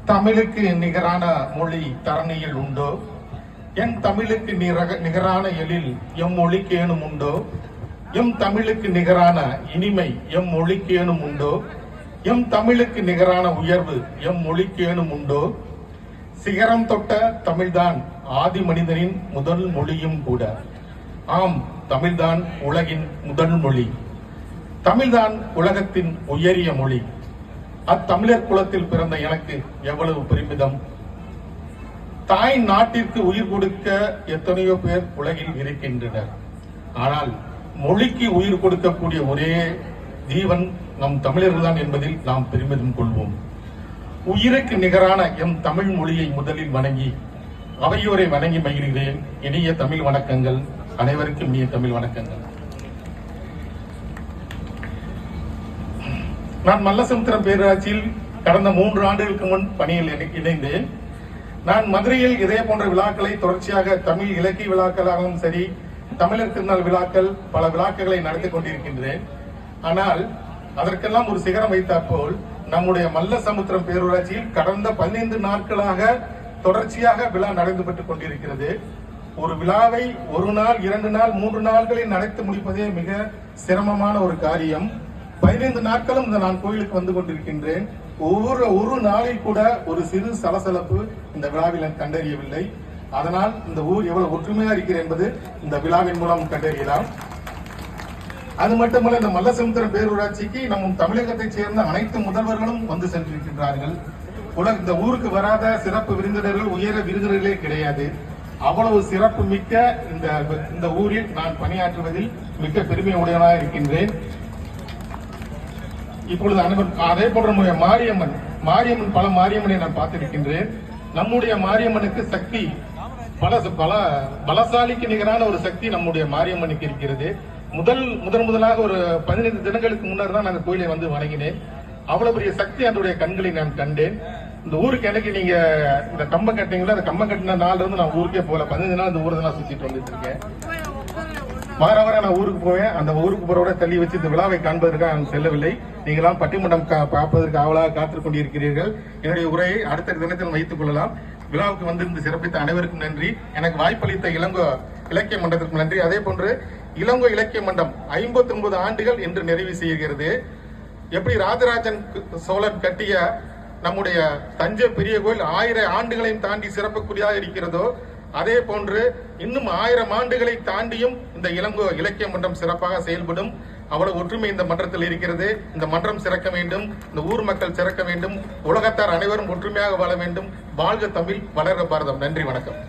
தமிழுக்கு நிகரான மொழி தரணியில் உண்டோ? என் தமிழுக்கு நிகரான எழில் எம் மொழிக்கேனும் உண்டோ? எம் தமிழுக்கு நிகரான இனிமை எம் மொழிக்கேனும் உண்டோ? எம் தமிழுக்கு நிகரான உயர்வு எம் மொழிக்கேனும் உண்டோ? சிகரம் தொட்ட தமிழ்தான் ஆதி மனிதனின் முதல் மொழியும் கூட. ஆம், தமிழ்தான் உலகின் முதல் மொழி. தமிழ்தான் உலகத்தின் உயரிய மொழி. அத்தமிழர் குலத்தில் பிறந்த எனக்கு எவ்வளவு பெருமிதம்! தாய் நாட்டிற்கு உயிர் கொடுக்க எத்தனையோ பேர் உலகில் இருக்கின்றனர். ஆனால் மொழிக்கு உயிர் கொடுக்கக்கூடிய ஒரே ஜீவன் நம் தமிழர்கள் தான் என்பதில் நாம் பெருமிதம் கொள்வோம். உயிருக்கு நிகரான எம் தமிழ் மொழியை முதலில் வணங்கி அவையோரை வணங்கி மகிழ்கிறேன். இனிய தமிழ் வணக்கங்கள். அனைவருக்கும் இனிய தமிழ் வணக்கங்கள். நான் மல்லசமுத்திரம் பேரூராட்சியில் கடந்த 3 ஆண்டுகளுக்கு முன் பணியில் இணைந்தேன். நான் மதுரையில் இதே போன்ற விழாக்களை தொடர்ச்சியாக தமிழ் இலக்கிய விழாக்களாகவும் சரி, தமிழர் திருநாள் விழாக்கள், பல விழாக்களை நடத்தி கொண்டிருக்கின்றேன். ஆனால் அதற்கெல்லாம் ஒரு சிகரம் வைத்தாற்போல் நம்முடைய மல்லசமுத்திரம் பேரூராட்சியில் கடந்த 15 நாட்களாக தொடர்ச்சியாக விழா நடந்துபட்டுக் கொண்டிருக்கிறது. ஒரு விழாவை 1 நாள், 2 நாள், 3 நாட்களில் நடத்தி முடிப்பதே மிக சிரமமான ஒரு காரியம். 15 நாட்களும் நான் கோயிலுக்கு வந்து கொண்டிருக்கின்றேன். ஒரு நாளில் கூட ஒரு சிறு சலசலப்பு இந்த விழாவில் கண்டறியவில்லை. அதனால் இந்த ஊர் எவ்வளவு ஒற்றுமையா இருக்கிறது என்பது இந்த விழாவின் மூலம் கண்டறியலாம். அது மட்டுமல்ல, இந்த மல்லசமுத்திரம் பேரூராட்சிக்கு நம் தமிழகத்தைச் சேர்ந்த அனைத்து முதல்வர்களும் வந்து சென்றிருக்கின்றார்கள். இந்த ஊருக்கு வராத சிறப்பு விருந்தினர்கள், உயர விருந்தினர்களே கிடையாது. அவ்வளவு சிறப்பு மிக்க இந்த ஊரில் நான் பணியாற்றுவதில் மிக்க பெருமை உடையவனாக இருக்கின்றேன். இப்பொழுது அதே போன்ற மாரியம்மன் பல மாரியம்மனை நான் பார்த்திருக்கின்றேன். நம்முடைய மாரியம்மனுக்கு சக்தி பல பலசாலிக்கு நிகரான ஒரு சக்தி நம்முடைய மாரியம்மனுக்கு இருக்கிறது. முதலாக ஒரு 15 தினங்களுக்கு முன்னர் தான் நான் கோயிலை வந்து வணங்கினேன். அவ்வளவு பெரிய சக்தி அதனுடைய கண்களை நான் கண்டேன். இந்த ஊருக்கு எனக்கு நீங்க இந்த கம்பம் கட்டிங்களா, அந்த கம்பம் கட்டின நாள்ல இருந்து நான் ஊருக்கே போகல. 15 நாள் இந்த ஊரை நான் சுத்திட்டு வந்துட்டு இருக்கேன். வார நான் ஊருக்கு போவேன். அந்த ஊருக்கு போறோட தள்ளி வச்சு இந்த விழாவை காண்பதற்காக நான் செல்லவில்லை. நீங்களாம் பட்டிமன்றம் பார்ப்பதற்கு ஆவலாக காத்துக் கொண்டிருக்கிறீர்கள். என்னுடைய உரையை அடுத்த தினத்தில் வைத்துக் கொள்ளலாம். விழாவுக்கு வந்திருந்து சிறப்பித்த அனைவருக்கும் நன்றி. எனக்கு வாய்ப்பளித்த இளங்கோ இலக்கிய மன்றத்திற்கு நன்றி. அதே போன்று இளங்கோ இலக்கிய மன்றம் 59 ஆண்டுகள் என்று நிறைவு செய்கிறது. எப்படி ராஜராஜன் சோழன் கட்டிய நம்முடைய தஞ்சை பெரிய கோயில் 1000 ஆண்டுகளையும் தாண்டி சிறப்புக்குரியதாக இருக்கிறதோ, அதே போன்று இன்னும் 1000 ஆண்டுகளை தாண்டியும் இந்த இளங்கோ இலக்கிய மன்றம் சிறப்பாக செயல்படும். அவ்வளவு ஒற்றுமை இந்த மன்றத்தில் இருக்கிறது. இந்த மன்றம் சிறக்க வேண்டும், இந்த ஊர் மக்கள் சிறக்க வேண்டும், உலகத்தார் அனைவரும் ஒற்றுமையாக வாழ வேண்டும். வாழ்க தமிழ், வளர்க பாரதம். நன்றி, வணக்கம்.